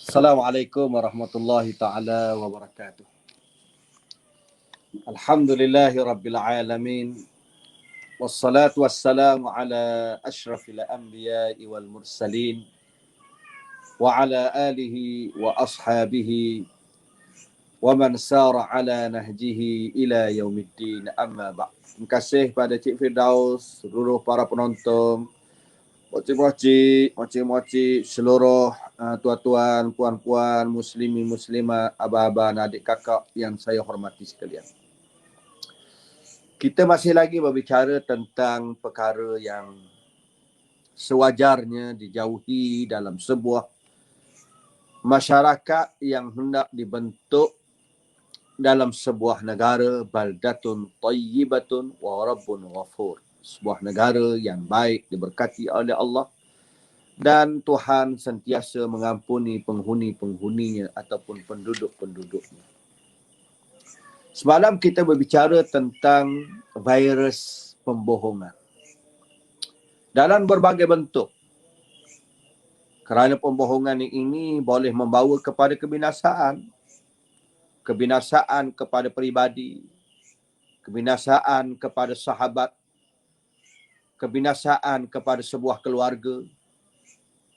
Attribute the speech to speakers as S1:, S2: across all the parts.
S1: Assalamualaikum warahmatullahi taala wabarakatuh. Alhamdulillahi rabbil alamin. Wassalatu wassalamu ala asyrafil anbiya'i wal mursalin wa ala alihi wa ashabihi wa man sara ala nahjihi ila yaumiddin, amma ba'd. Terima kasih pada Cik Firdaus, seluruh para penonton, moci-moci seluruh tuan-tuan, puan-puan, muslimin, muslimat, abah-abah, adik kakak yang saya hormati sekalian. Kita masih lagi berbicara tentang perkara yang sewajarnya dijauhi dalam sebuah masyarakat yang hendak dibentuk dalam sebuah negara, baldatun tayyibatun wa rabbun ghafur. Sebuah negara yang baik, diberkati oleh Allah, dan Tuhan sentiasa mengampuni penghuni-penghuninya ataupun penduduk-penduduknya. Semalam kita berbicara tentang virus pembohongan dalam berbagai bentuk. Kerana pembohongan ini boleh membawa kepada kebinasaan. Kebinasaan kepada peribadi, kebinasaan kepada sahabat, kebinasaan kepada sebuah keluarga,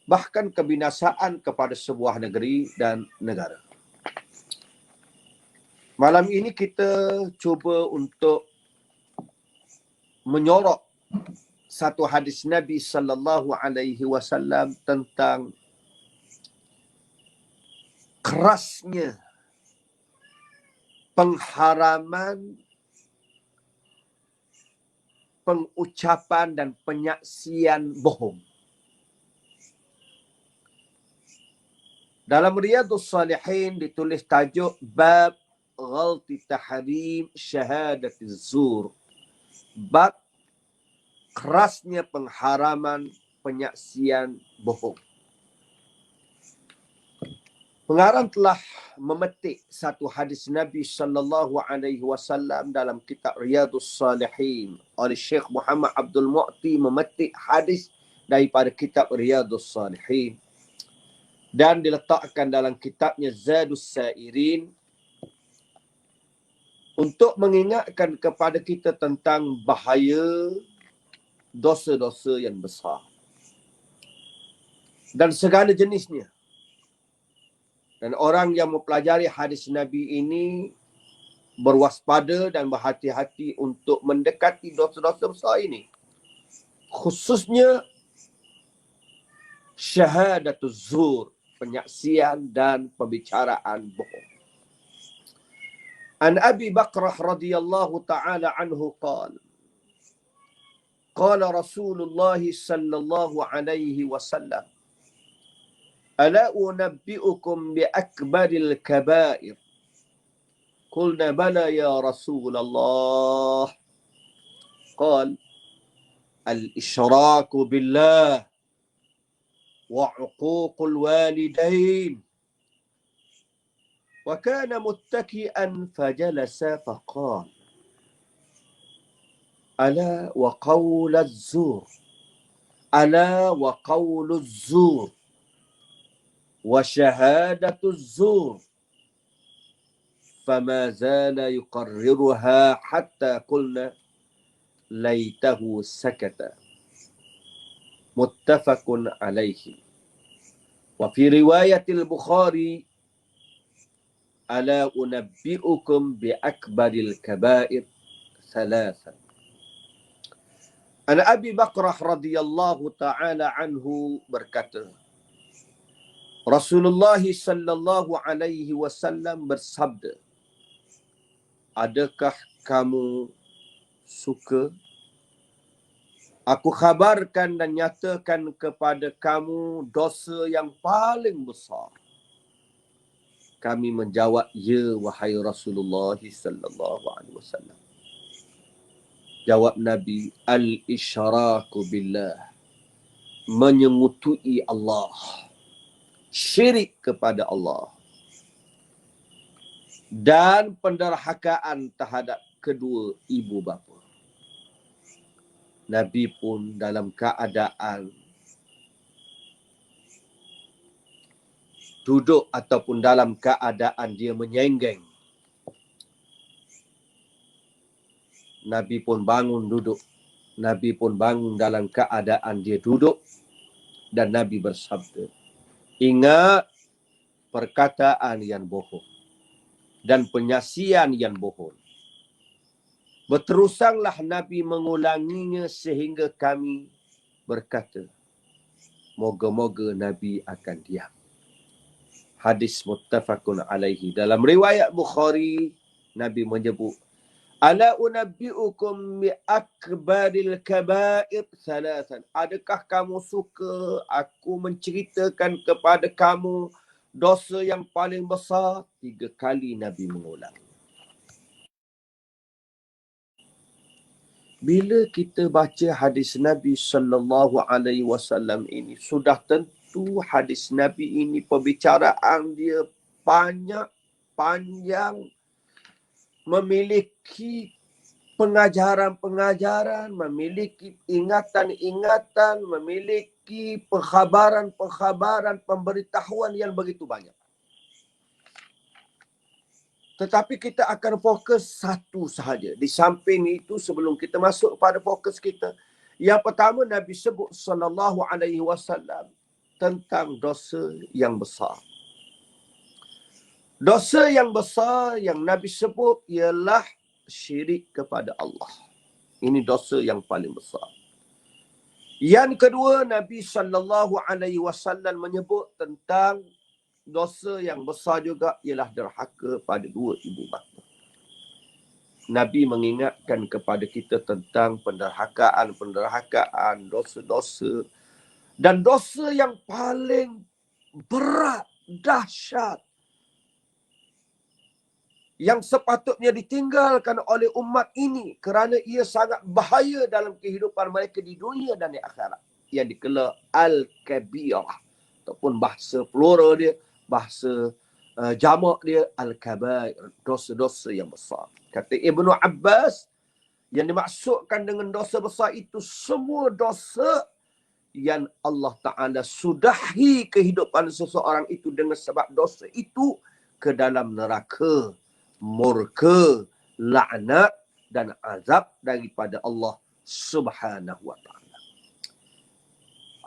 S1: bahkan kebinasaan kepada sebuah negeri dan negara. Malam ini kita cuba untuk menyorok satu hadis Nabi sallallahu alaihi wasallam tentang kerasnya pengharaman, pengucapan dan penyaksian bohong. Dalam Riyadhus Shalihin ditulis tajuk Bab Ghalti Tahrim Syahadatiz Zur. Bab kerasnya pengharaman penyaksian bohong. Pengarang telah memetik satu hadis Nabi sallallahu alaihi wasallam dalam kitab Riyadhus Shalihin. Oleh Syekh Muhammad Abdul Mu'ti memetik hadis daripada kitab Riyadhus Shalihin dan diletakkan dalam kitabnya Zadus Sairin untuk mengingatkan kepada kita tentang bahaya dosa-dosa yang besar dan segala jenisnya. Dan orang yang mempelajari hadis Nabi ini berwaspada dan berhati-hati untuk mendekati dosa-dosa besar ini. Khususnya syahadatuz zur, penyaksian dan pembicaraan bohong. An Abi Bakrah radhiyallahu ta'ala anhu qala qala Rasulullah sallallahu alaihi wasallam ala unabbi'ukum bi akbaril kabair qulna bala ya Rasulullah qala al-isyraku billah wa 'uququl walidain wa kana muttaki'an fajalasa faqala ala wa qawlaz zur ala wa qawluz zur wa syahadatuz zur fama zala yuqarriruha hatta qulna laitahu sakata. Muttafaqun alaihi. Wa fi riwayatil Bukhari ala unabbi'ukum bi akbaril kabair thalathan. An Abi Bakrah radhiyallahu ta'ala anhu berkata, Rasulullah sallallahu alaihi wasallam bersabda, adakah kamu suka aku khabarkan dan nyatakan kepada kamu dosa yang paling besar? Kami menjawab, ya wahai Rasulullah sallallahu alaihi wasallam. Jawab Nabi, al-isyraku billah, menyengutui Allah, syirik kepada Allah, dan penderhakaan terhadap kedua ibu bapa. Nabi pun dalam keadaan duduk ataupun dalam keadaan dia menyenggeng. Nabi pun bangun duduk. Nabi pun bangun dalam keadaan dia duduk. Dan Nabi bersabda, ingat perkataan yang bohong dan penyaksian yang bohong. Berterusanglah Nabi mengulanginya sehingga kami berkata, moga-moga Nabi akan diam. Hadis muttafaqun alaihi. Dalam riwayat Bukhari, Nabi menyebut, ala unabbi'ukum bi akbaril kaba'ir thalathan. Adakah kamu suka aku menceritakan kepada kamu dosa yang paling besar? 3 kali Nabi mengulang. Bila kita baca hadis Nabi sallallahu alaihi wasallam ini, sudah tentu hadis Nabi ini perbicaraan dia banyak, panjang, memiliki pengajaran-pengajaran, memiliki ingatan-ingatan, memiliki pengkhabaran-pengkhabaran, pemberitahuan yang begitu banyak. Tetapi kita akan fokus satu sahaja. Di samping itu, sebelum kita masuk pada fokus kita, yang pertama Nabi sebut sallallahu alaihi wasallam tentang dosa yang besar. Dosa yang besar yang Nabi sebut ialah syirik kepada Allah. Ini dosa yang paling besar. Yang kedua, Nabi sallallahu alaihi wasallam menyebut tentang dosa yang besar juga ialah derhaka pada 2 ibu bapa. Nabi mengingatkan kepada kita tentang penderhakaan, dosa-dosa, dan dosa yang paling berat, dahsyat, yang sepatutnya ditinggalkan oleh umat ini kerana ia sangat bahaya dalam kehidupan mereka di dunia dan di akhirat. Yang digelar Al-Kabirah. Ataupun bahasa plural dia, bahasa jamak dia, Al-Kabair. Dosa-dosa yang besar. Kata Ibnu Abbas, yang dimaksudkan dengan dosa besar itu semua dosa yang Allah Ta'ala sudahi kehidupan seseorang itu dengan sebab dosa itu ke dalam neraka, murka, laknat dan azab daripada Allah Subhanahu wa taala.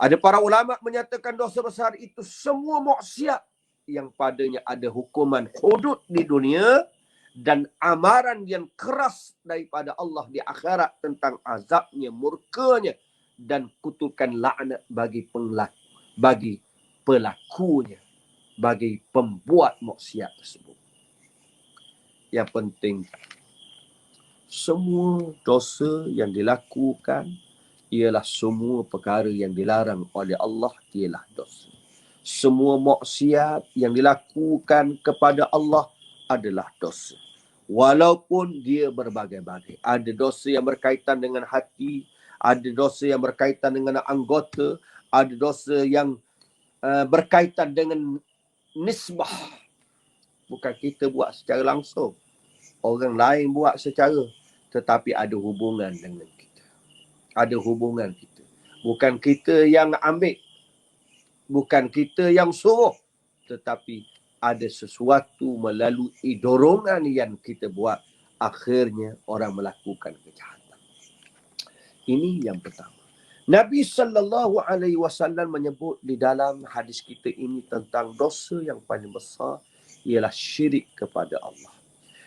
S1: Ada para ulama menyatakan dosa besar itu semua maksiat yang padanya ada hukuman hudud di dunia dan amaran yang keras daripada Allah di akhirat tentang azabnya, murkanya dan kutukan laknat bagi pelakunya, bagi pembuat maksiat tersebut. Yang penting, semua dosa yang dilakukan ialah semua perkara yang dilarang oleh Allah ialah dosa. Semua maksiat yang dilakukan kepada Allah adalah dosa. Walaupun dia berbagai-bagai. Ada dosa yang berkaitan dengan hati, ada dosa yang berkaitan dengan anggota, ada dosa yang berkaitan dengan nisbah. Bukan kita buat secara langsung. Orang lain buat secara, tetapi ada hubungan dengan kita. Ada hubungan kita. Bukan kita yang ambil. Bukan kita yang suruh. Tetapi ada sesuatu melalui dorongan yang kita buat. Akhirnya orang melakukan kejahatan. Ini yang pertama. Nabi SAW menyebut di dalam hadis kita ini tentang dosa yang paling besar ialah syirik kepada Allah.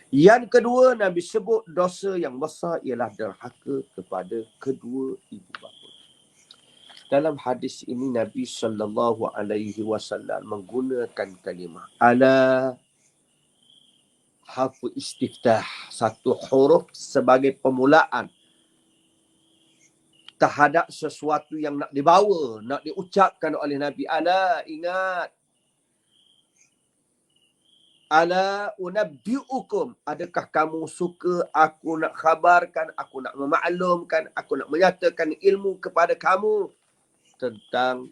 S1: Yang kedua, Nabi sebut dosa yang besar ialah derhaka kepada kedua ibu bapa. Dalam hadis ini Nabi SAW menggunakan kalimah ala, harfu istiftah, satu huruf sebagai permulaan terhadap sesuatu yang nak dibawa, nak diucapkan oleh Nabi. Ala, ingat. Ala unabbi'ukum, adakah kamu suka aku nak khabarkan, aku nak memaklumkan, aku nak menyatakan ilmu kepada kamu tentang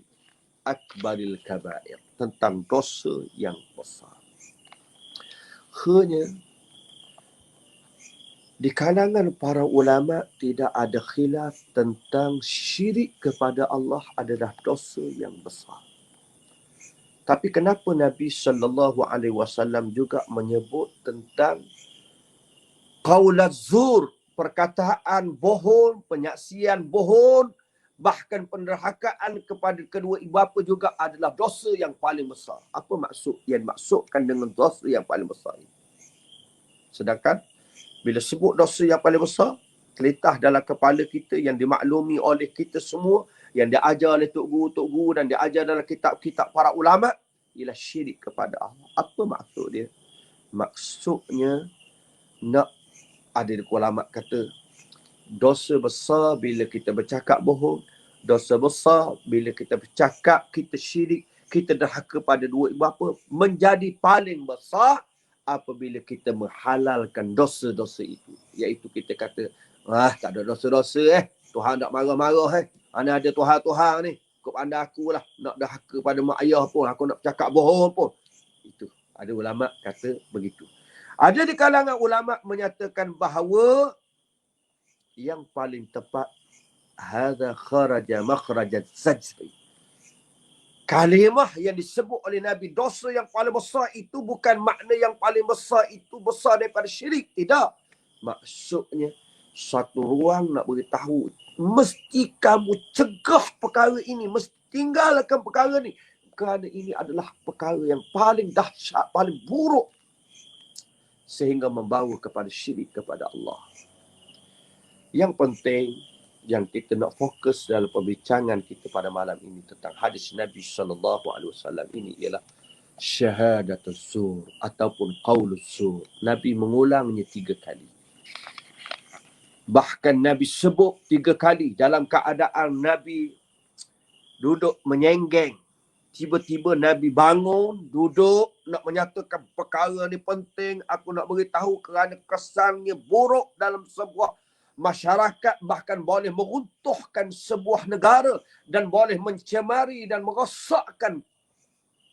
S1: akbaril kabair, tentang dosa yang besar. Hanya di kalangan para ulama tidak ada khilaf tentang syirik kepada Allah adalah dosa yang besar. Tapi kenapa Nabi SAW juga menyebut tentang qaulaz zur, perkataan bohong, penyaksian bohong, bahkan penderhakaan kepada kedua ibu bapa juga adalah dosa yang paling besar. Apa maksud yang maksudkan dengan dosa yang paling besar ini? Sedangkan bila sebut dosa yang paling besar, terlintas dalam kepala kita yang dimaklumi oleh kita semua, yang diajar oleh tok guru dan diajar dalam kitab-kitab para ulama, ialah syirik kepada Allah. Apa maksud dia? Maksudnya, nak ada ulama kata, dosa besar bila kita bercakap bohong, dosa besar bila kita bercakap kita syirik, kita derhaka pada dua ibu bapa, menjadi paling besar apabila kita menghalalkan dosa-dosa itu. Iaitu kita kata, tak ada dosa-dosa Tuhan tak marah-marah Ana ada Tuhan-Tuhan ni. Kau pandai aku lah. Nak derhaka pada mak ayah pun. Aku nak cakap bohong pun. Itu. Ada ulama kata begitu. Ada di kalangan ulama menyatakan bahawa yang paling tepat, hadza kharaja makhrajaz zajri. Kalimah yang disebut oleh Nabi, dosa yang paling besar itu bukan makna yang paling besar itu besar daripada syirik. Tidak. Maksudnya, satu ruang nak beritahu, mesti kamu cegah perkara ini, mesti tinggalkan perkara ini. Kerana ini adalah perkara yang paling dahsyat, paling buruk, sehingga membawa kepada syirik kepada Allah. Yang penting, yang kita nak fokus dalam perbincangan kita pada malam ini tentang hadis Nabi SAW ini ialah syahadatul zur ataupun qauluz zur. Nabi mengulangnya 3 kali. Bahkan Nabi sebut 3 kali dalam keadaan Nabi duduk menyenggeng. Tiba-tiba Nabi bangun, duduk, nak menyatakan perkara ni penting, aku nak beritahu kerana kesannya buruk dalam sebuah masyarakat, bahkan boleh meruntuhkan sebuah negara dan boleh mencemari dan merosakkan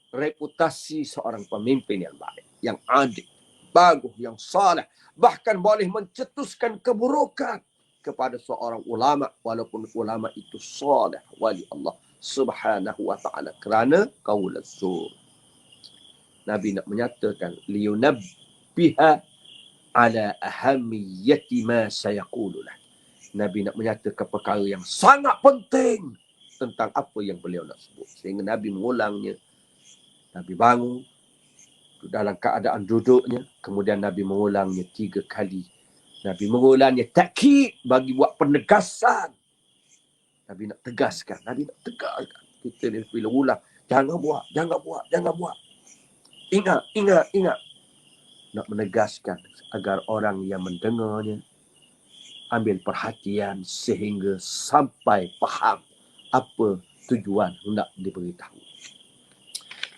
S1: reputasi seorang pemimpin yang baik, yang adil, bagus, yang saleh, bahkan boleh mencetuskan keburukan kepada seorang ulama walaupun ulama itu saleh wali Allah Subhanahu wa ta'ala, kerana qaulaz zur. Nabi nak menyatakan liyunabbiha ala ahamiyati ma sayaqulu lah. Nabi nak menyatakan perkara yang sangat penting tentang apa yang beliau nak sebut. Sehingga Nabi mengulangnya. Nabi bangun dalam keadaan duduknya. Kemudian Nabi mengulangnya 3 kali. Nabi mengulangnya takkid, bagi buat penegasan. Nabi nak tegaskan. Nabi nak tegaskan. Kita ni bila ulang, jangan buat, jangan buat, jangan buat. Ingat, ingat, ingat. Nak menegaskan agar orang yang mendengarnya ambil perhatian sehingga sampai faham apa tujuan hendak diberitahu.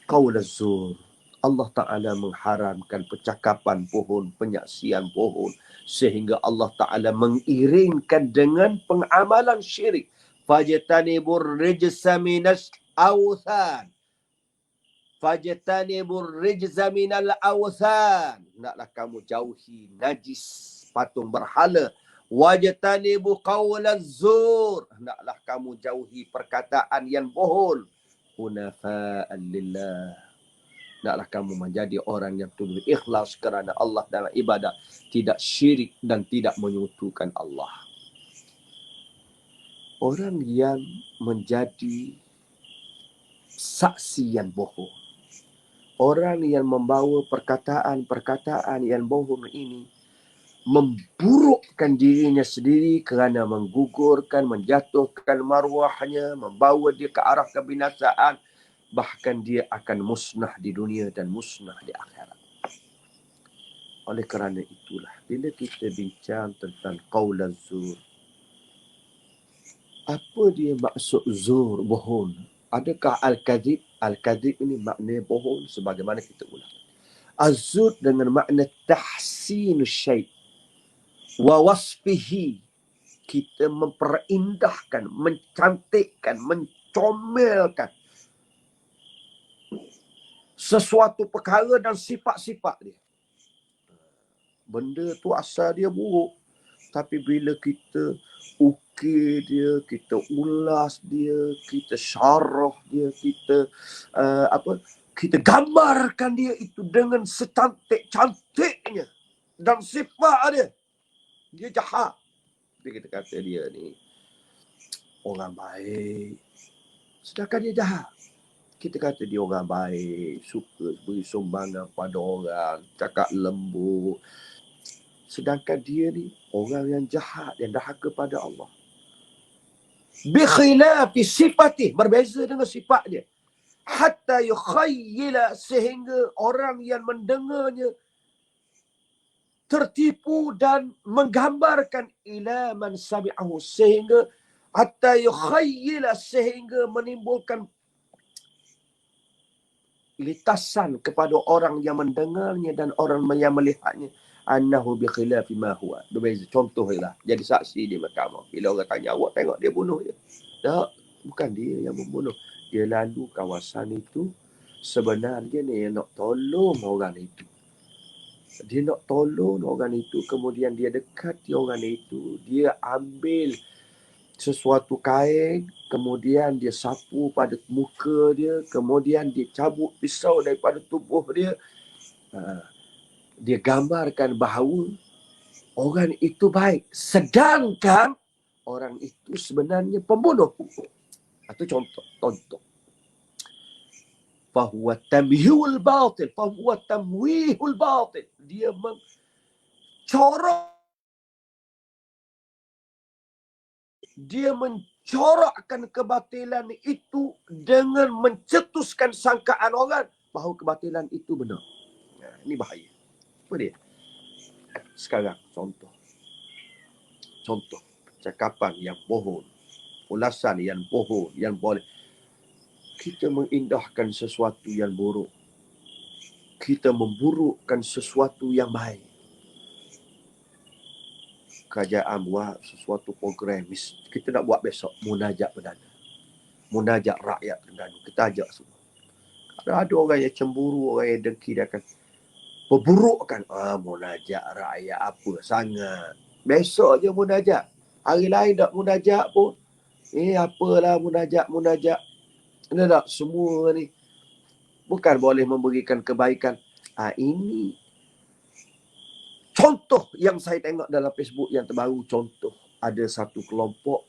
S1: Qaulaz zur. Allah Ta'ala mengharamkan percakapan bohong, penyaksian bohong, sehingga Allah Ta'ala mengiringkan dengan pengamalan syirik. Fajtanibur rijsa minas awthan. Fajtanibur rijza minal awthan. Naklah kamu jauhi najis patung berhala. Wajtanibu qaulaz zur. Naklah kamu jauhi perkataan yang bohong. Hunafa'an lillah. Naklah kamu menjadi orang yang tulus ikhlas kerana Allah dalam ibadah, tidak syirik dan tidak menyekutukan Allah. Orang yang menjadi saksi yang bohong, orang yang membawa perkataan-perkataan yang bohong ini, memburukkan dirinya sendiri kerana menggugurkan, menjatuhkan maruahnya, membawa dia ke arah kebinasaan. Bahkan dia akan musnah di dunia dan musnah di akhirat. Oleh kerana itulah, bila kita bincang tentang qaulaz zur, apa dia maksud zur, bohong? Adakah al-kadhib? Al-kadhib ini makna bohong sebagaimana kita ulang. Az-zur dengan makna tahsinus syai' wa wasfihi. Kita memperindahkan, mencantikkan, mencomelkan sesuatu perkara dan sifat-sifat dia. Benda tu asal dia buruk, tapi bila kita ukir dia, kita ulas dia, kita syarah dia, kita kita gambarkan dia itu dengan secantik-cantiknya dan sifat dia. Dia jahat. Tapi kita kata dia ni orang baik. Sedangkan dia jahat. Kita kata dia orang baik, suka beri sumbangan pada orang, cakap lembut. Sedangkan dia ni orang yang jahat, yang dahaka pada Allah. Bi khilafi sifatih, berbeza dengan sifat dia. Hatta yukhayyila, sehingga orang yang mendengarnya tertipu dan menggambarkan ila man sami'ahu, sehingga hatta yukhayyila, sehingga menimbulkan litasan kepada orang yang mendengarnya dan orang yang melihatnya, annahu bi khilafi ma huwa. Berbeza. Contohlah, jadi saksi di mahkamah. Bila orang tanya, awak tengok dia bunuh je. Tak, bukan dia yang membunuh. Dia lalu kawasan itu, sebenarnya dia nak tolong orang itu. Dia nak tolong orang itu, kemudian dia dekati orang itu, dia ambil sesuatu kain, kemudian dia sapu pada muka dia, kemudian dia cabut pisau daripada tubuh dia. Dia gambarkan bahawa orang itu baik, sedangkan orang itu sebenarnya pembunuh. Itu contoh. Fahuwa tamhihul batil, fahuwa tamwihul batil. Dia mencorakkan kebatilan itu dengan mencetuskan sangkaan orang bahawa kebatilan itu benar. Ini bahaya. Apa dia? Sekarang contoh cakapan yang bohong, ulasan yang bohong, yang boleh kita mengindahkan sesuatu yang buruk, kita memburukkan sesuatu yang baik. Kerajaan buat sesuatu program, kita nak buat besok munajat perdana, munajat rakyat Terengganu, kita ajak semua. Ada orang yang cemburu, orang yang dengki, dia akan perburukkan. Munajat rakyat apa sangat, besok je munajat, hari lain tak munajat pun. Apalah munajat. Ada tak semua ni bukan boleh memberikan kebaikan. Ini contoh yang saya tengok dalam Facebook yang terbaru. Contoh, ada satu kelompok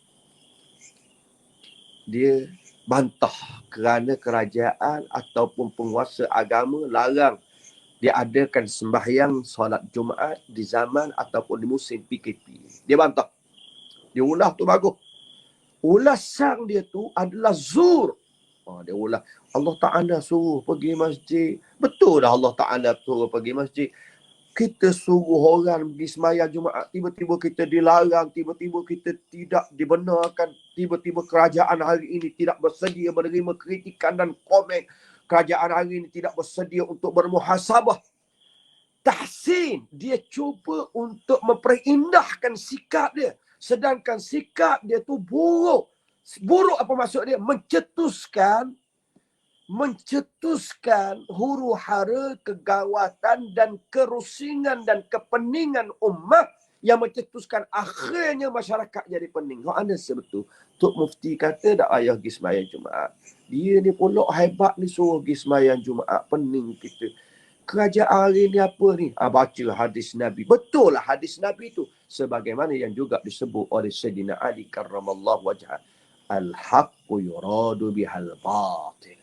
S1: dia bantah kerana kerajaan ataupun penguasa agama larang diadakan sembahyang solat Jumaat di zaman ataupun di musim PKP. Dia bantah. Dia ulah tu bagus. Ulasan dia tu adalah zur. Dia ulah, Allah Ta'ala suruh pergi masjid. Betul dah Allah Ta'ala suruh pergi masjid. Kita suruh orang pergi sembahyang Jumaat, tiba-tiba kita dilarang, tiba-tiba kita tidak dibenarkan, tiba-tiba kerajaan hari ini tidak bersedia menerima kritikan dan komen. Kerajaan hari ini tidak bersedia untuk bermuhasabah. Tahsin, dia cuba untuk memperindahkan sikap dia. Sedangkan sikap dia tu buruk. Buruk apa maksud dia? Mencetuskan huru hara, kegawatan dan kerusingan dan kepeningan ummah, yang mencetuskan akhirnya masyarakat jadi pening. Kau ada sebetul. Tok Mufti kata tak payah pergi sembahyang Jumaat. Dia ni pulak hebat ni suruh pergi sembahyang Jumaat. Pening kita. Kerajaan hari ni apa ni? Baca hadis Nabi. Betul lah hadis Nabi tu. Sebagaimana yang juga disebut oleh Sayyidina Ali karramallahu wajhah. Al-haqqu yuradu bihal batil.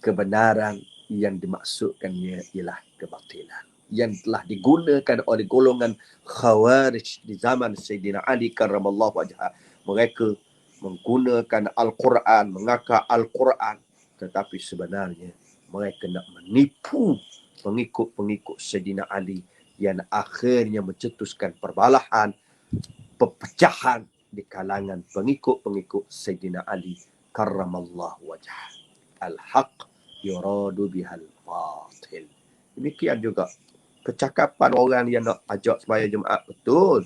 S1: Kebenaran yang dimaksudkannya ialah kebatilan. Yang telah digunakan oleh golongan Khawarij di zaman Sayyidina Ali karramallahu wajhah. Mereka menggunakan Al-Quran, mengakar Al-Quran. Tetapi sebenarnya mereka nak menipu pengikut-pengikut Sayyidina Ali yang akhirnya mencetuskan perbalahan, perpecahan di kalangan pengikut-pengikut Sayyidina Ali karramallahu wajhah. Al-haq yuradu bihal batil. Demikian juga kecakapan orang yang nak ajak sembahyang Jumaat. Betul.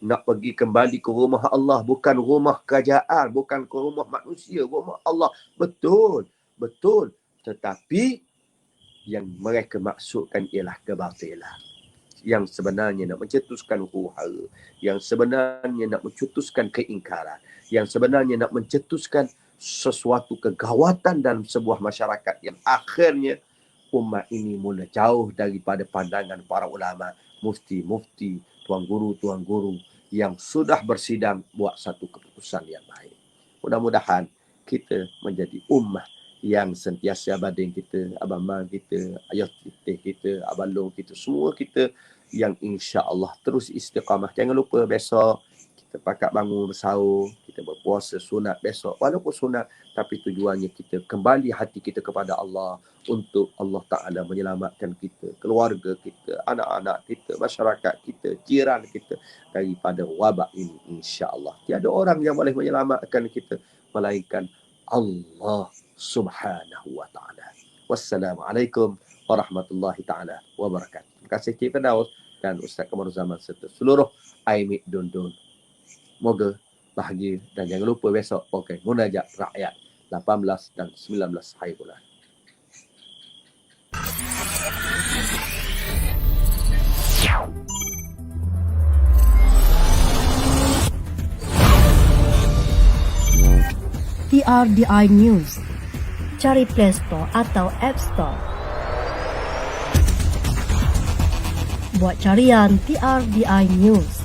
S1: Nak pergi kembali ke rumah Allah, bukan rumah kerajaan, bukan ke rumah manusia, rumah Allah. Betul. Tetapi yang mereka maksudkan ialah kebatilan. Yang sebenarnya nak mencetuskan huru-hara, yang sebenarnya nak mencetuskan keingkaran, yang sebenarnya nak mencetuskan sesuatu kegawatan dalam sebuah masyarakat yang akhirnya umat ini mula jauh daripada pandangan para ulama, mufti-mufti, tuan guru yang sudah bersidang buat satu keputusan yang baik. Mudah-mudahan kita menjadi ummah yang sentiasa bading kita, abang mak kita, ayah kita, abang long kita, semua kita yang insya-Allah terus istiqamah. Jangan lupa besok kita pakat bangun bersahur, kita berpuasa sunat besok. Walaupun sunat, tapi tujuannya kita kembali hati kita kepada Allah untuk Allah Ta'ala menyelamatkan kita, keluarga kita, anak-anak kita, masyarakat kita, jiran kita daripada wabak ini insya-Allah. Tiada orang yang boleh menyelamatkan kita melainkan Allah Subhanahu wa Ta'ala. Wassalamualaikum warahmatullahi ta'ala wabarakatuh. Terima kasih Cik Firdaus dan Ustaz Kamaruzaman serta seluruh Aimik Dundun. Moga bahagia dan jangan lupa besok munajat rakyat 18 dan 19 hari bulan.
S2: TRDI News. Cari Play Store atau App Store. Buat carian TRDI News.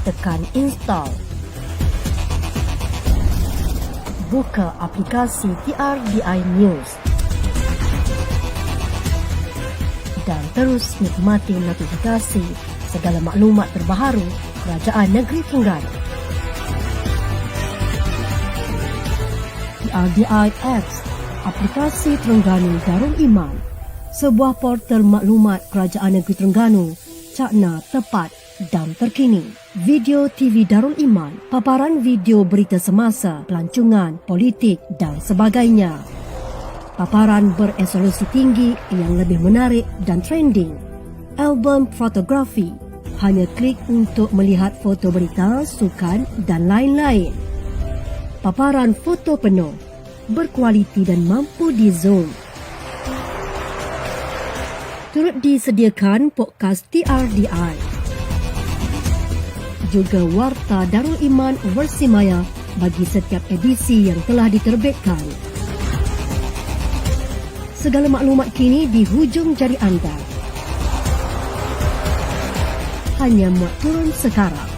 S2: Tekan install. Buka aplikasi TRDI News. Dan terus nikmati notifikasi segala maklumat terbaru Kerajaan Negeri Terengganu. TRDI Apps, aplikasi Terengganu Darul Iman, sebuah portal maklumat Kerajaan Negeri Terengganu, cakna, tepat dan terkini. Video TV Darul Iman, paparan video berita semasa, pelancongan, politik dan sebagainya. Paparan beresolusi tinggi yang lebih menarik dan trending. Album fotografi, hanya klik untuk melihat foto berita, sukan dan lain-lain. Paparan foto penuh, berkualiti dan mampu di zoom. Turut disediakan podcast TRDI. Juga Warta Darul Iman versi maya bagi setiap edisi yang telah diterbitkan. Segala maklumat kini di hujung jari anda. Hanya muat turun sekarang.